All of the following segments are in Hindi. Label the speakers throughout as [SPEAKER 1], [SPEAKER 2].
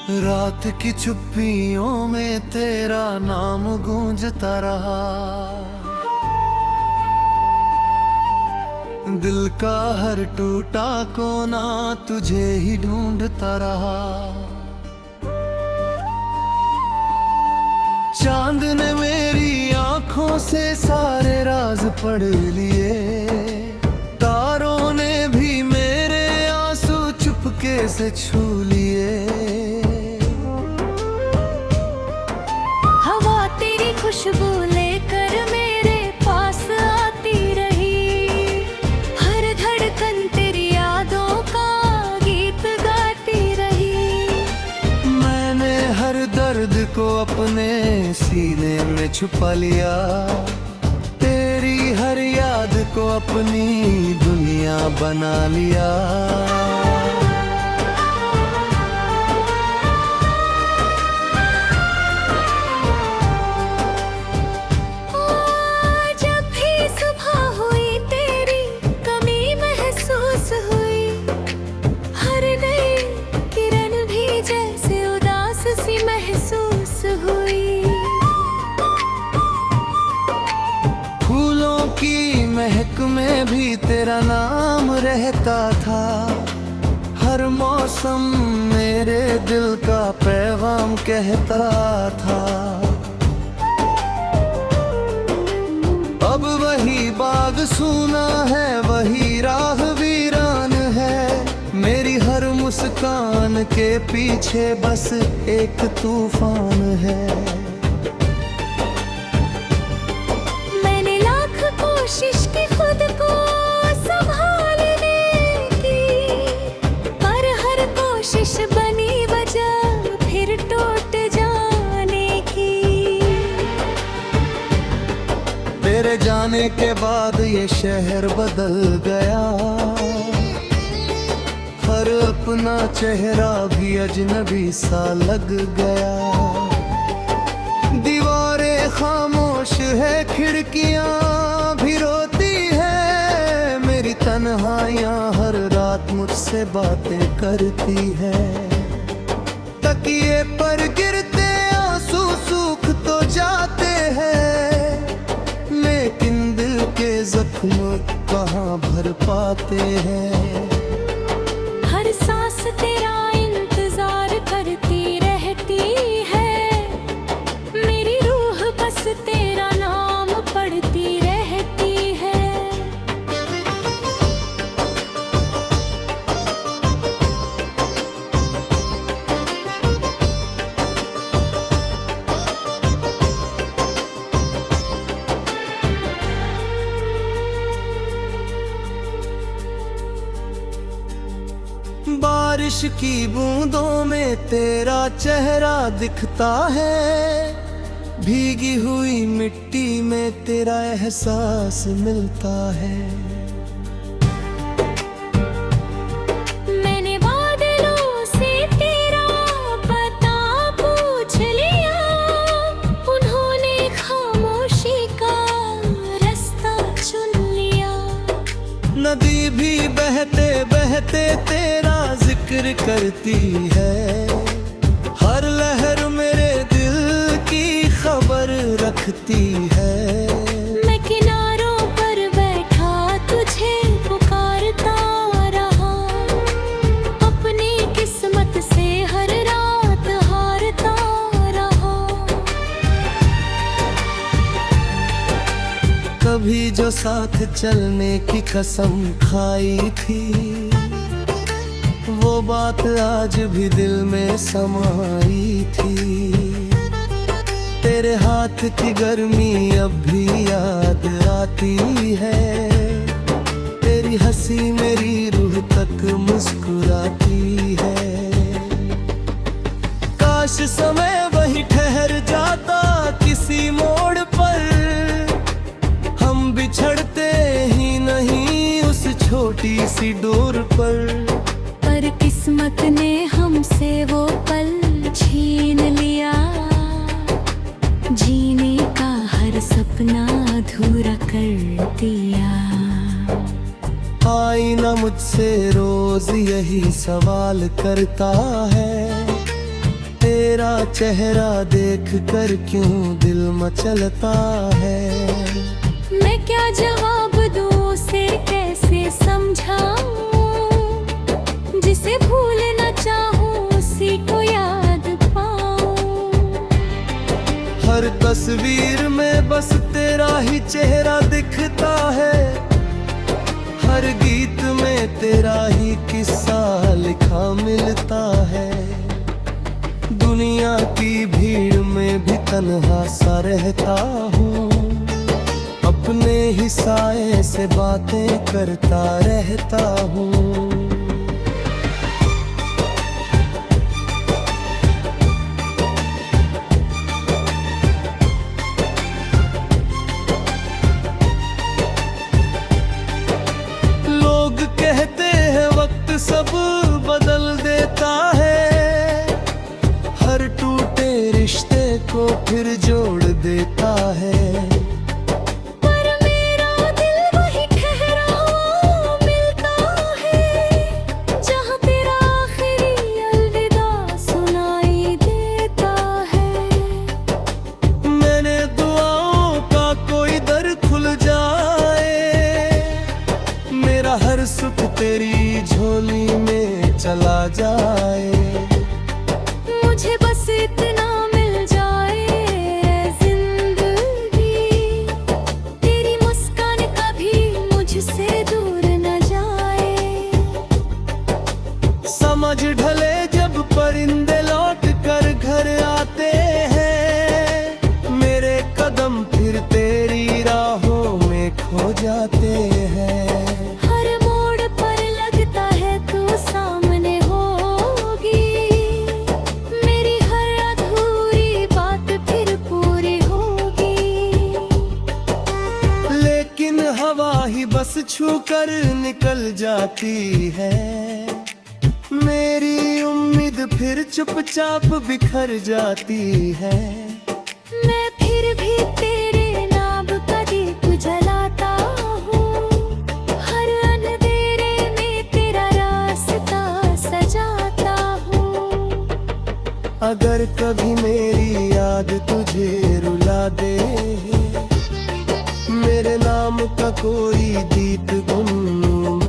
[SPEAKER 1] रात की चुप्पियों में तेरा नाम गूंजता रहा, दिल का हर टूटा कोना तुझे ही ढूंढता रहा। चांद ने मेरी आंखों से सारे राज पढ़ लिए, तारों ने भी मेरे आंसू चुपके से छू लिए।
[SPEAKER 2] हवा तेरी खुशबू लेकर मेरे पास आती रही, हर धड़कन तेरी यादों का गीत गाती रही।
[SPEAKER 1] मैंने हर दर्द को अपने सीने में छुपा लिया, तेरी हर याद को अपनी दुनिया बना लिया।
[SPEAKER 2] जब भी सुबह हुई तेरी कमी महसूस हुई, हर नई किरण भी जैसे उदास सी महसूस हुई।
[SPEAKER 1] फूलों की महक में भी तेरा नाम रहता था, हर मौसम मेरे दिल का पैगाम कहता था। अब वही बाग सूना है, वही राह वीरान है, मेरी हर मुस्कान के पीछे बस एक तूफान है।
[SPEAKER 2] मैंने लाख कोशिश की खुद को संभालने की, पर हर कोशिश बनी वजह फिर टूट जाने की।
[SPEAKER 1] तेरे जाने के बाद ये शहर बदल गया, हर अपना चेहरा भी अजनबी सा लग गया। दीवारें खामोश है, खिड़कियां भी रोती है, मेरी तन्हाइयां हर रात मुझसे बातें करती है। तकिए पर गिरते आंसू सूख तो जाते हैं, लेकिन दिल के जख्म कहाँ भर पाते हैं।
[SPEAKER 2] हर सांस तेरा इंतजार करती रहती है, मेरी रूह बस तेरा नाम पढ़ती रहती है।
[SPEAKER 1] बारिश की बूंदों में तेरा चेहरा दिखता है, भीगी हुई मिट्टी में तेरा एहसास मिलता है।
[SPEAKER 2] मैंने बादलों से तेरा पता पूछ लिया, उन्होंने खामोशी का रास्ता चुन लिया।
[SPEAKER 1] नदी भी बहते बहते तेरा जिक्र करती है, हर लहर मेरे दिल की खबर रखती है।
[SPEAKER 2] मैं किनारों पर बैठा तुझे पुकारता रहा, अपनी किस्मत से हर रात हारता रहा।
[SPEAKER 1] कभी जो साथ चलने की कसम खाई थी, वो बात आज भी दिल में समाई थी। तेरे हाथ की गर्मी अब भी याद आती है, तेरी हंसी मेरी रूह तक मुस्कुराती है। काश समय वही ठहर जाता किसी मोड़ पर, हम बिछड़ते ही नहीं उस छोटी सी डोर पर।
[SPEAKER 2] पर किस्मत ने हमसे वो पल छीन लिया, जीने का हर सपना अधूरा कर दिया।
[SPEAKER 1] आईना मुझसे रोज यही सवाल करता है, तेरा चेहरा देख कर क्यों दिल मचलता है।
[SPEAKER 2] मैं क्या जवाब दूँ उसे कैसे समझाऊं, जिसे भूलना चाहूँ उसी को याद पाऊं।
[SPEAKER 1] हर तस्वीर में बस तेरा ही चेहरा दिखता है, हर गीत में तेरा ही किस्सा लिखा मिलता है। दुनिया की भीड़ में भी तन्हा सा रहता हूँ, अपने ही साए से बातें करता रहता हूँ। लोग कहते हैं वक्त सब बदल देता है, हर टूटे रिश्ते को फिर जोड़ देता है।
[SPEAKER 2] पर मेरा दिल वही ठहरा मिलता है, जहाँ तेरा आखिरी अलविदा सुनाई देता है।
[SPEAKER 1] मैंने दुआओं का कोई दर खुल जाए, मेरा हर सुख तेरी झोली में चला जाए।
[SPEAKER 2] मुझे बस इतना मिल जाए जिंदगी, तेरी मुस्कान कभी मुझसे दूर न जाए।
[SPEAKER 1] समझ ढले जब परिंदे लौट कर घर आते हैं, मेरे कदम फिर तेरी राहों में खो जाते हैं।
[SPEAKER 2] हर मोड़ पर लगता है तू सामने होगी, मेरी हर अधूरी बात फिर पूरी होगी।
[SPEAKER 1] लेकिन हवा ही बस छू कर निकल जाती है, मेरी उम्मीद फिर चुपचाप बिखर जाती है।
[SPEAKER 2] मैं फिर भी तेरे नाम का दीप जलाता हूँ, हर अंधेरे में तेरा रास्ता सजाता हूँ।
[SPEAKER 1] अगर कभी मेरी याद तुझे रुला दे, मेरे नाम का कोई गीत गुनगुन।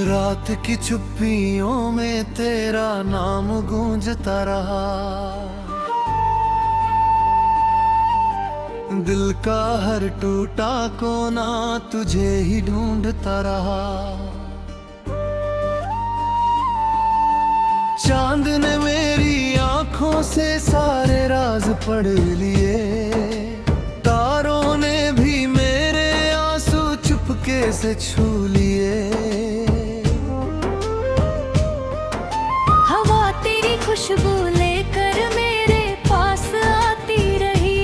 [SPEAKER 1] रात की चुप्पियों में तेरा नाम गूंजता रहा, दिल का हर टूटा कोना तुझे ही ढूंढता रहा। चांद ने मेरी आंखों से सारे राज पढ़ लिए, तारों ने भी मेरे आंसू चुपके से छू लिए।
[SPEAKER 2] हवा तेरी खुशबू लेकर मेरे पास आती रही,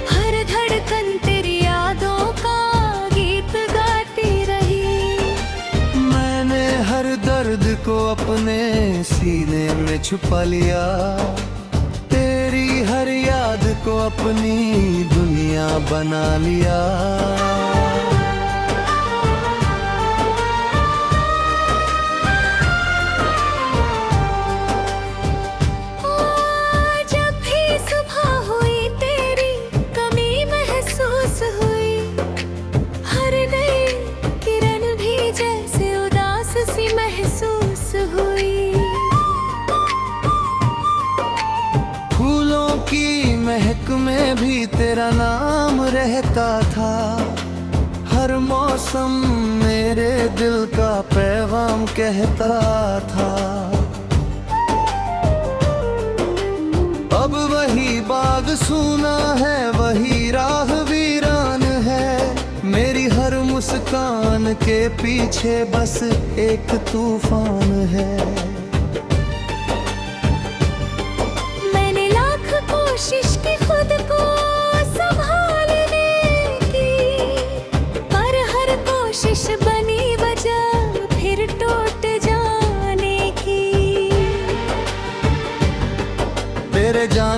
[SPEAKER 2] हर धड़कन तेरी यादों का गीत गाती रही।
[SPEAKER 1] मैंने हर दर्द को अपने सीने में छुपा लिया, तेरी हर याद को अपनी दुनिया बना लिया।
[SPEAKER 2] जब भी सुबह हुई तेरी कमी महसूस हुई, हर नई किरण भी जैसे उदास सी महसूस हुई।
[SPEAKER 1] फूलों की महक में भी तेरा नाम रहता था, हर मौसम मेरे दिल का पैगाम कहता था। अब वही बाग सूना है, वही राह वीरान है, मेरी हर मुस्कान के पीछे बस एक तूफान है।
[SPEAKER 2] मैंने लाख कोशिश की खुद को संभालने की, पर हर कोशिश बनी वजह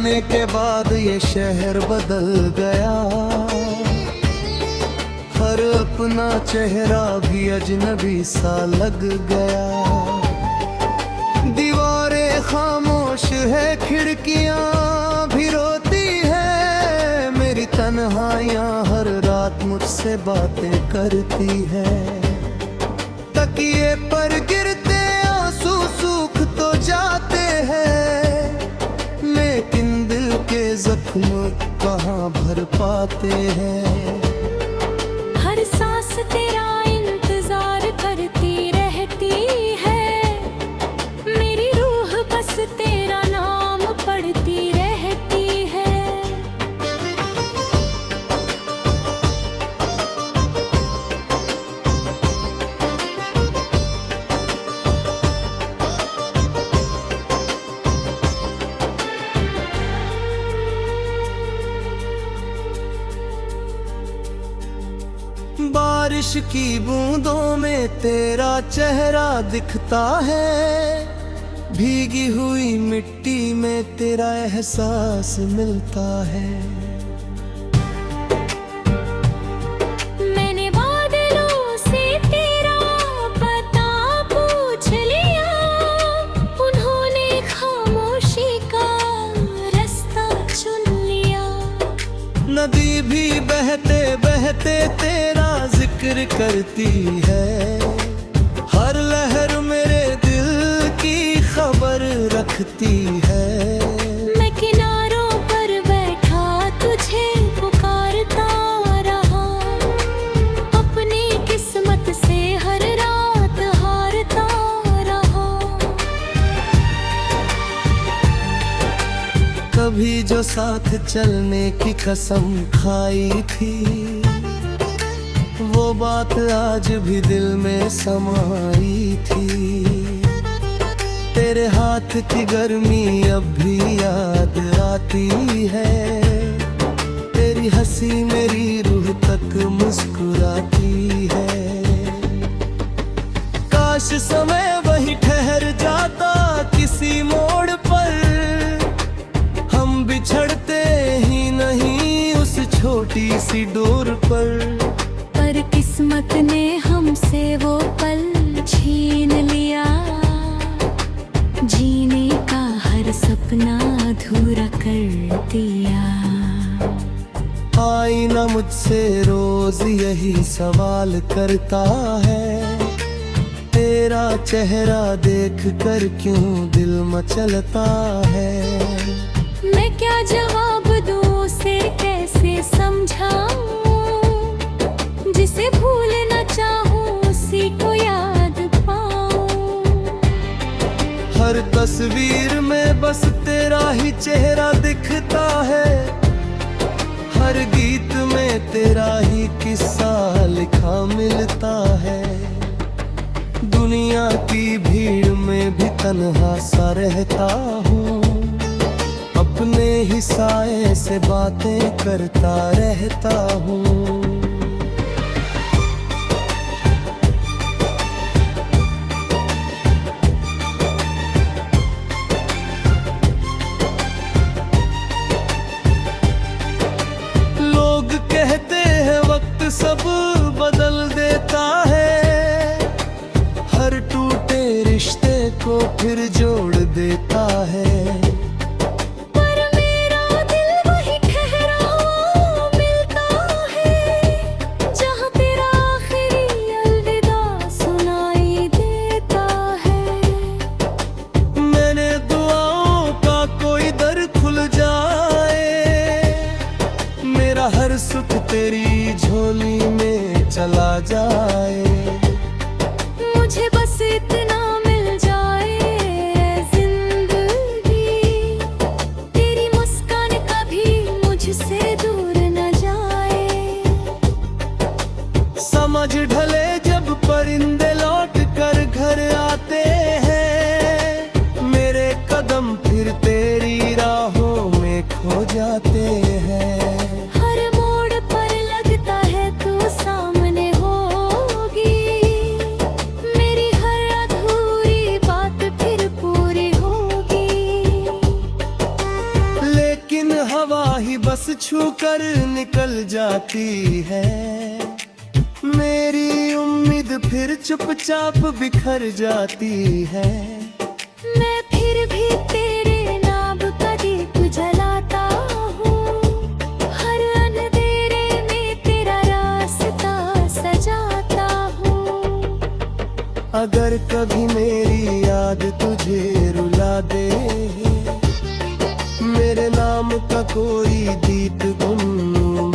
[SPEAKER 1] आने के बाद ये शहर बदल गया, हर अपना चेहरा भी अजनबी सा लग गया। दीवारें खामोश है, खिड़कियां भी रोती है, मेरी तन्हाइयां हर रात मुझसे बातें करती है। तकिए पर गिरते आंसू सूख तो जाते हैं, लेकिन दिल के जख्म कहाँ भर पाते हैं।
[SPEAKER 2] हर सांस तेरा इंतजार करती रहती है, मेरी रूह बस तेरा नाम पढ़ती रहती है।
[SPEAKER 1] बारिश की बूंदों में तेरा चेहरा दिखता है, भीगी हुई मिट्टी में तेरा एहसास मिलता है।
[SPEAKER 2] मैंने बादलों से तेरा पता पूछ लिया, उन्होंने खामोशी का रास्ता चुन लिया।
[SPEAKER 1] नदी भी बहते बहते तेरा जिक्र करती है, हर लहर मेरे दिल की खबर रखती है।
[SPEAKER 2] मैं किनारों पर बैठा तुझे पुकारता रहा, अपनी किस्मत से हर रात हारता रहा।
[SPEAKER 1] कभी जो साथ चलने की कसम खाई थी, वो बात आज भी दिल में समाई थी। तेरे हाथ की गर्मी अब भी याद आती है, तेरी हंसी मेरी रूह तक मुस्कुराती है। काश समय वही ठहर जाता किसी मोड़ पर, हम बिछड़ते ही नहीं उस छोटी सी डोर पर।
[SPEAKER 2] पर किस्मत ने हमसे वो पल छीन लिया, जीने का हर सपना अधूरा कर दिया।
[SPEAKER 1] आईना मुझसे रोज यही सवाल करता है, तेरा चेहरा देख कर क्यों दिल मचलता है।
[SPEAKER 2] मैं क्या जवाब दूं उसे कैसे समझाऊं, जिसे भूलना चाहूं उसी को याद पाऊं।
[SPEAKER 1] हर तस्वीर में बस तेरा ही चेहरा दिखता है, हर गीत में तेरा ही किस्सा लिखा मिलता है। दुनिया की भीड़ में भी तन्हा सा रहता हूँ, अपने ही साए से बातें करता रहता हूँ। कहते हैं वक्त सब बदल देता है, हर टूटे रिश्ते को फिर जोड़ देता है।
[SPEAKER 2] पर मेरा दिल वही ठहरा मिलता है, जहाँ तेरा आखिरी अलविदा सुनाई देता है।
[SPEAKER 1] मैंने दुआओं का कोई दर खुल जाए, मेरा हर सुख तेरी झोली में चला जाए।
[SPEAKER 2] मुझे बस इतना मिल जाए जिंदगी, तेरी मुस्कान कभी मुझसे दूर न जाए।
[SPEAKER 1] समझ ढले जब परिंदे लौट कर घर आते हैं, मेरे कदम फिर तेरी राहों में खो जाते हैं।
[SPEAKER 2] सामने होगी मेरी हर अधूरी
[SPEAKER 1] निकल जाती है। मेरी उम्मीद फिर चुपचाप बिखर जाती है।
[SPEAKER 2] मैं फिर भी तेरे नाम का दीप जलाता हूँ, हर अंधेरे में तेरा रास्ता सजाता हूँ।
[SPEAKER 1] अगर कभी मेरी याद तुझे रुला दे, मेरे नाम का कोई दीप गुनगुन।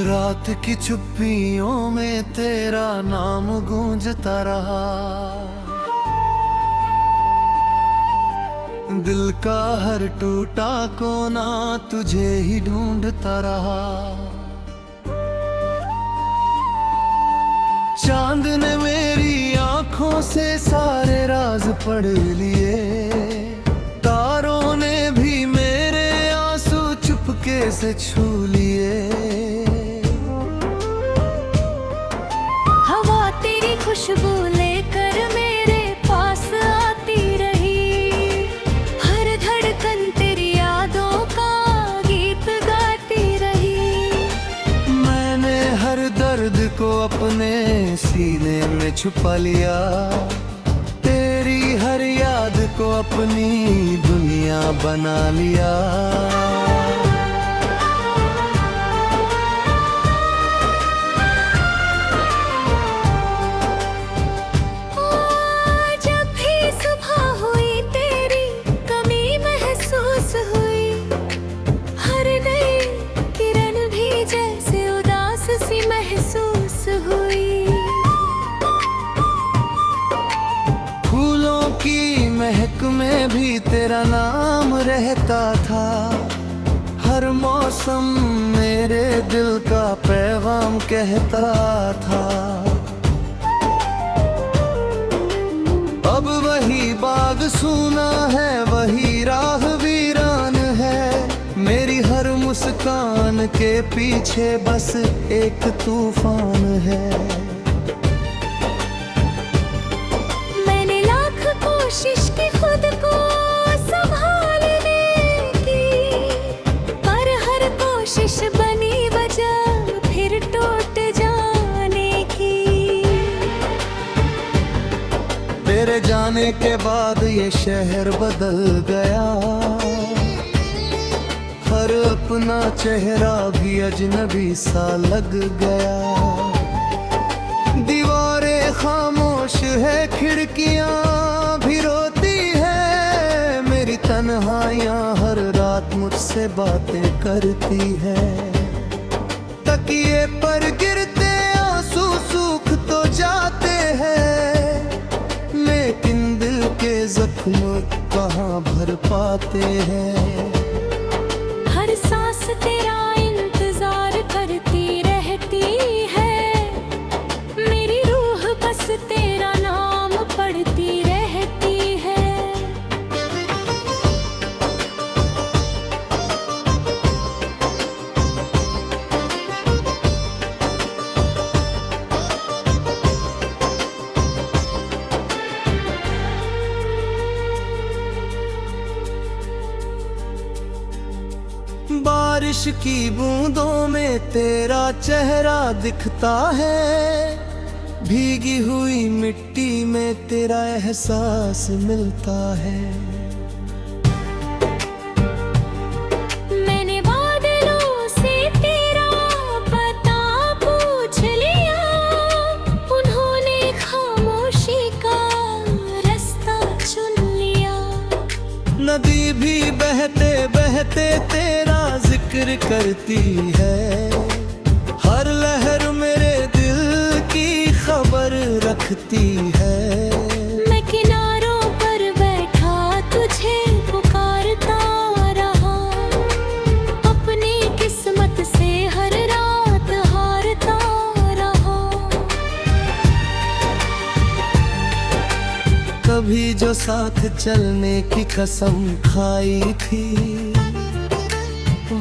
[SPEAKER 1] रात की चुप्पियों में तेरा नाम गूंजता रहा, दिल का हर टूटा कोना तुझे ही ढूंढता रहा। चांद ने मेरी आंखों से सारे राज पढ़ लिए, तारों ने भी मेरे आंसू चुपके से छू लिए।
[SPEAKER 2] खुशबू लेकर मेरे पास आती रही, हर धड़कन तेरी यादों का गीत गाती रही।
[SPEAKER 1] मैंने हर दर्द को अपने सीने में छुपा लिया, तेरी हर याद को अपनी दुनिया बना लिया। महक में भी तेरा नाम रहता था, हर मौसम मेरे दिल का पैगाम कहता था। अब वही बाग सूना है, वही राह वीरान है, मेरी हर मुस्कान के पीछे बस एक तूफान है।
[SPEAKER 2] कोशिश की खुद को संभालने की, पर हर कोशिश बनी वजह फिर टूट जाने की।
[SPEAKER 1] तेरे जाने के बाद ये शहर बदल गया, हर अपना चेहरा भी अजनबी सा लग गया। दीवारें खामोश है, खिड़कियां भी रोती है, मेरी तन्हाइयां हर रात मुझसे बातें करती है। तकिए पर गिरते आंसू सूख तो जाते हैं, लेकिन दिल के जख्म कहाँ भर पाते हैं।
[SPEAKER 2] हर सांस तेरा इंतजार करती रहती है, मेरी रूह बस तेरा नाम पढ़ती रहती है।
[SPEAKER 1] बारिश की बूंदों में तेरा चेहरा दिखता है, भीगी हुई मिट्टी में तेरा एहसास मिलता है।
[SPEAKER 2] मैंने बादलों से तेरा पता पूछ लिया, उन्होंने खामोशी का रास्ता चुन लिया।
[SPEAKER 1] नदी भी बहते बहते तेरा जिक्र करती है, हर लहर मेरे दिल की खबर रखती है।
[SPEAKER 2] मैं किनारों पर बैठा तुझे पुकारता रहा, अपनी किस्मत से हर रात हारता रहा।
[SPEAKER 1] कभी जो साथ चलने की कसम खाई थी,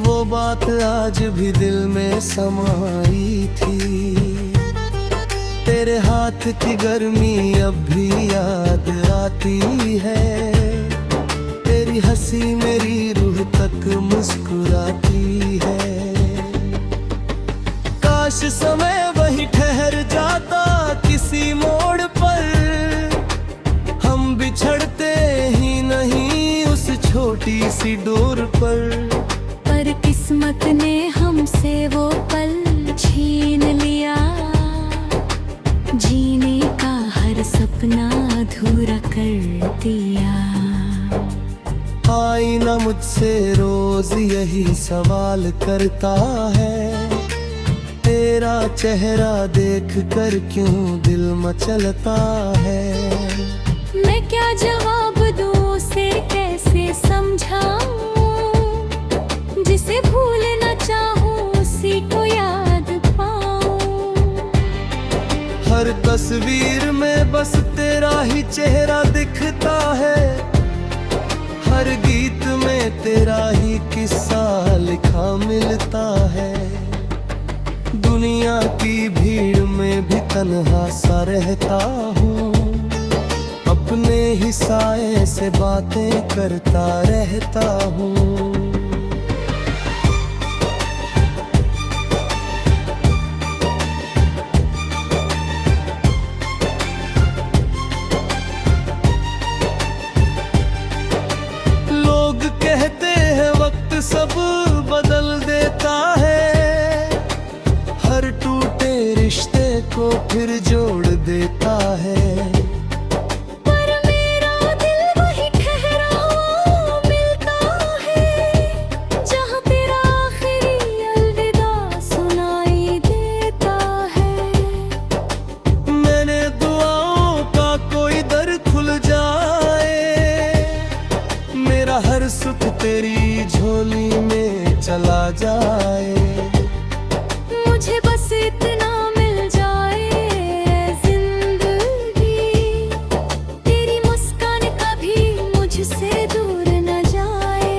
[SPEAKER 1] वो बात आज भी दिल में समाई थी। तेरे हाथ की गर्मी अब भी याद आती है, तेरी हंसी मेरी रूह तक मुस्कुराती है। काश समय वही ठहर जाता किसी मोड़ पर, हम बिछड़ते ही नहीं उस छोटी सी डोर पर।
[SPEAKER 2] पर किस्मत ने हमसे वो पल छीन लिया, जीने का हर सपना अधूरा कर दिया।
[SPEAKER 1] आईना मुझसे रोज यही सवाल करता है, तेरा चेहरा देख कर क्यों दिल मचलता है।
[SPEAKER 2] मैं क्या जवाब दूं उसे कैसे समझाऊं, जिसे भूलना चाहूं उसी को याद पाऊं।
[SPEAKER 1] हर तस्वीर में बस तेरा ही चेहरा दिखता है, हर गीत में तेरा ही किस्सा लिखा मिलता है। दुनिया की भीड़ में भी तन्हा सा रहता हूँ, अपने ही साए से बातें करता रहता हूँ। लोग कहते हैं वक्त सब बदल देता है, हर टूटे रिश्ते को फिर जोड़ देता है।
[SPEAKER 2] पर मेरा दिल वही ठहरा मिलता है, जहाँ तेरा आखिरी अलविदा सुनाई देता है।
[SPEAKER 1] मैंने दुआओं का कोई दर खुल जाए, मेरा हर सुख तेरी झोली में चला जाए।
[SPEAKER 2] मुझे बस इतना मिल जाए जिंदगी, तेरी मुस्कान कभी मुझसे दूर न जाए।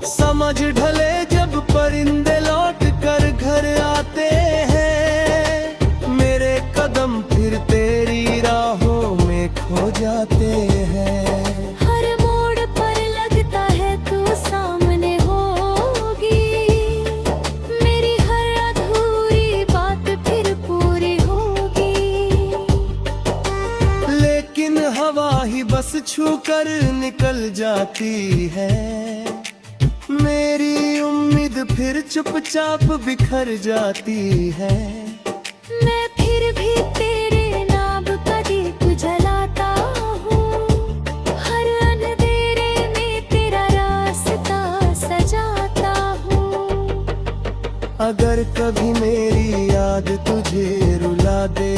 [SPEAKER 1] समझ ढले जब परिंदे लौट कर घर आते हैं, मेरे कदम फिर तेरी राहों में खो जाते हैं।
[SPEAKER 2] हर मोड़ पर लगता है तू सामने होगी, मेरी हर अधूरी बात फिर पूरी होगी।
[SPEAKER 1] लेकिन हवा ही बस छू कर निकल जाती है, मेरी उम्मीद फिर चुपचाप बिखर जाती है।
[SPEAKER 2] मैं फिर भी तेरे नाम का दीप जलाता हूँ, हर अंधेरे में तेरा रास्ता सजाता हूँ।
[SPEAKER 1] अगर कभी मेरी याद तुझे रुला दे,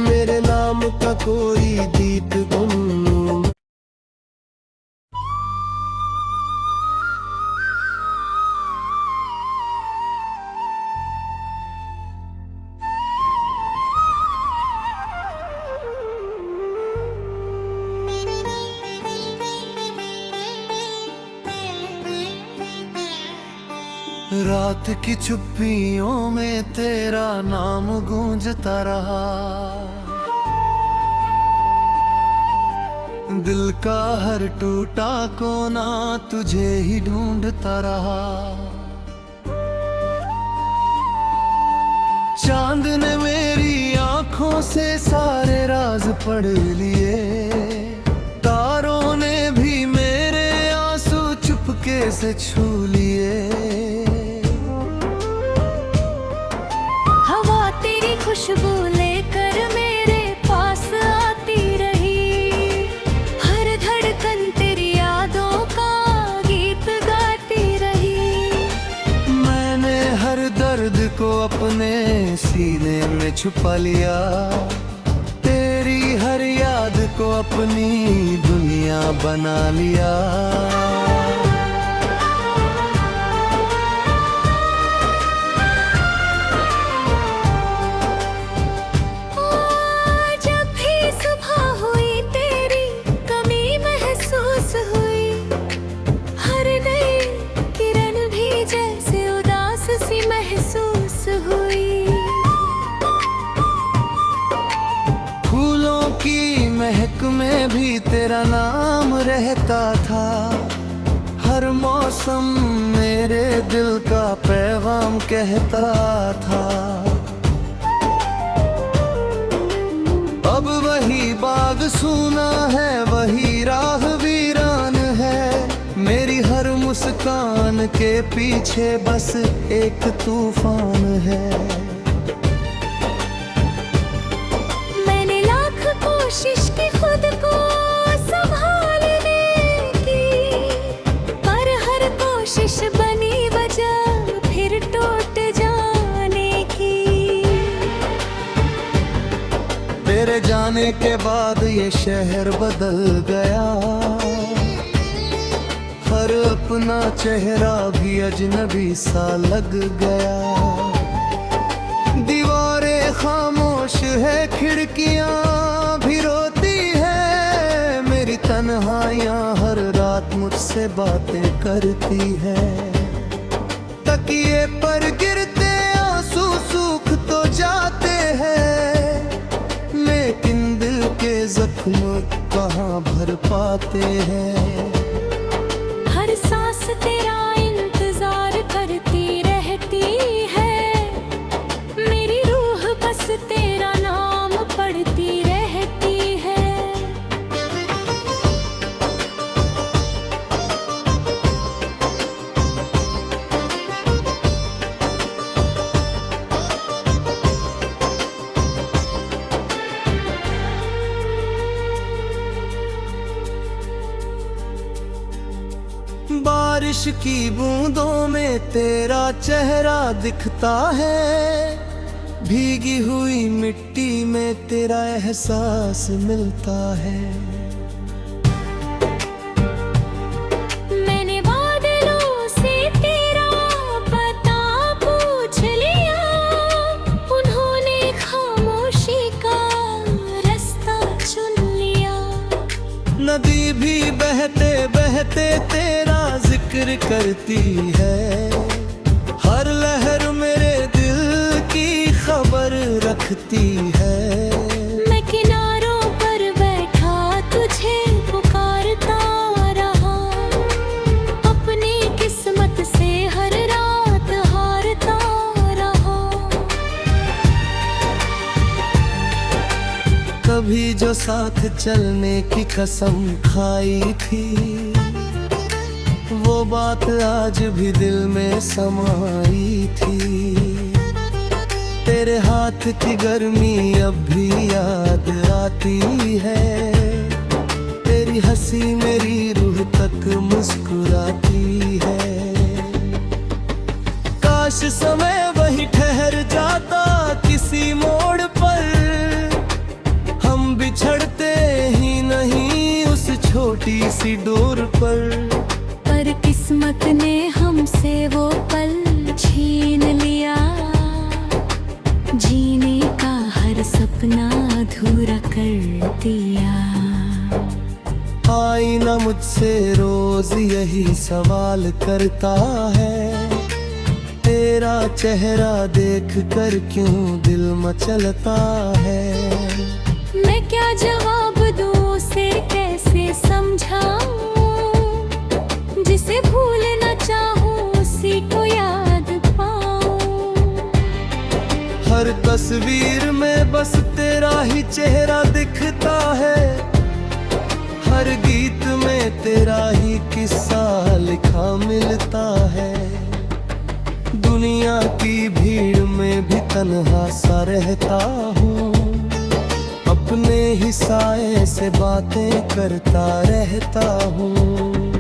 [SPEAKER 1] मेरे नाम का कोई गीत गुनगुन। रात की चुप्पियों में तेरा नाम गूंजता रहा, दिल का हर टूटा कोना तुझे ही ढूंढता रहा। चांद ने मेरी आंखों से सारे राज पढ़ लिए, तारों ने भी मेरे आंसू चुपके से छू लिए।
[SPEAKER 2] हवा तेरी खुशबू लेकर मेरे पास आती रही, हर धड़कन तेरी यादों का गीत गाती रही।
[SPEAKER 1] मैंने हर दर्द को अपने सीने में छुपा लिया, तेरी हर याद को अपनी दुनिया बना लिया।
[SPEAKER 2] जब भी
[SPEAKER 1] तेरा नाम रहता था। हर मौसम मेरे दिल का पैगाम कहता था। अब वही बाग सूना है, वही राह वीरान है। मेरी हर मुस्कान के पीछे बस एक तूफान है।
[SPEAKER 2] मैंने लाख कोशिश की खुद को संभालने की, पर हर कोशिश बनी वजह फिर टूट जाने की।
[SPEAKER 1] तेरे जाने के बाद ये शहर बदल गया। हर अपना चेहरा भी अजनबी सा लग गया। दीवारें खामोश है, खिड़कियां भी रोती है। मेरी तन्हाइयां हर रात मुझसे बातें करती है। तकिए पर गिरते आंसू सूख तो जाते हैं, लेकिन दिल के जख्म कहाँ भर पाते हैं।
[SPEAKER 2] हर सांस तेरा इंतजार करती रहती है। मेरी रूह बस तेरा नाम पढ़ती रहती है।
[SPEAKER 1] बारिश की बूंदों में तेरा चेहरा दिखता है। भीगी हुई मिट्टी में तेरा एहसास मिलता है।
[SPEAKER 2] मैंने बादलों से तेरा पता पूछ लिया। उन्होंने खामोशी का रास्ता चुन लिया।
[SPEAKER 1] नदी भी बहते बहते तेरा जिक्र करती है। हर लहर मेरे दिल की खबर रखती है।
[SPEAKER 2] मैं किनारों पर बैठा तुझे पुकारता रहा। अपनी किस्मत से हर रात हारता रहा।
[SPEAKER 1] कभी जो साथ चलने की कसम खाई थी, वो बात आज भी दिल में समाई थी। तेरे हाथ की गर्मी अब भी याद आती है। तेरी हंसी मेरी रूह तक मुस्कुराती है। काश समय वही ठहर जाता किसी मोड़ पर। हम बिछड़ते ही नहीं उस छोटी सी डोर पर।
[SPEAKER 2] पर किस्मत ने हमसे वो पल छीन लिया। जीने का हर सपना अधूरा कर दिया।
[SPEAKER 1] आईना मुझसे रोज यही सवाल करता है। तेरा चेहरा देख कर क्यों दिल मचलता है।
[SPEAKER 2] मैं क्या जवाब दूं उसे कैसे समझाऊं। जिसे भूलना चाहूं उसी को याद पाऊं।
[SPEAKER 1] हर तस्वीर में बस तेरा ही चेहरा दिखता है। हर गीत में तेरा ही किस्सा लिखा मिलता है। दुनिया की भीड़ में भी तन्हा सा रहता हूँ। अपने ही साए से बातें करता रहता हूँ।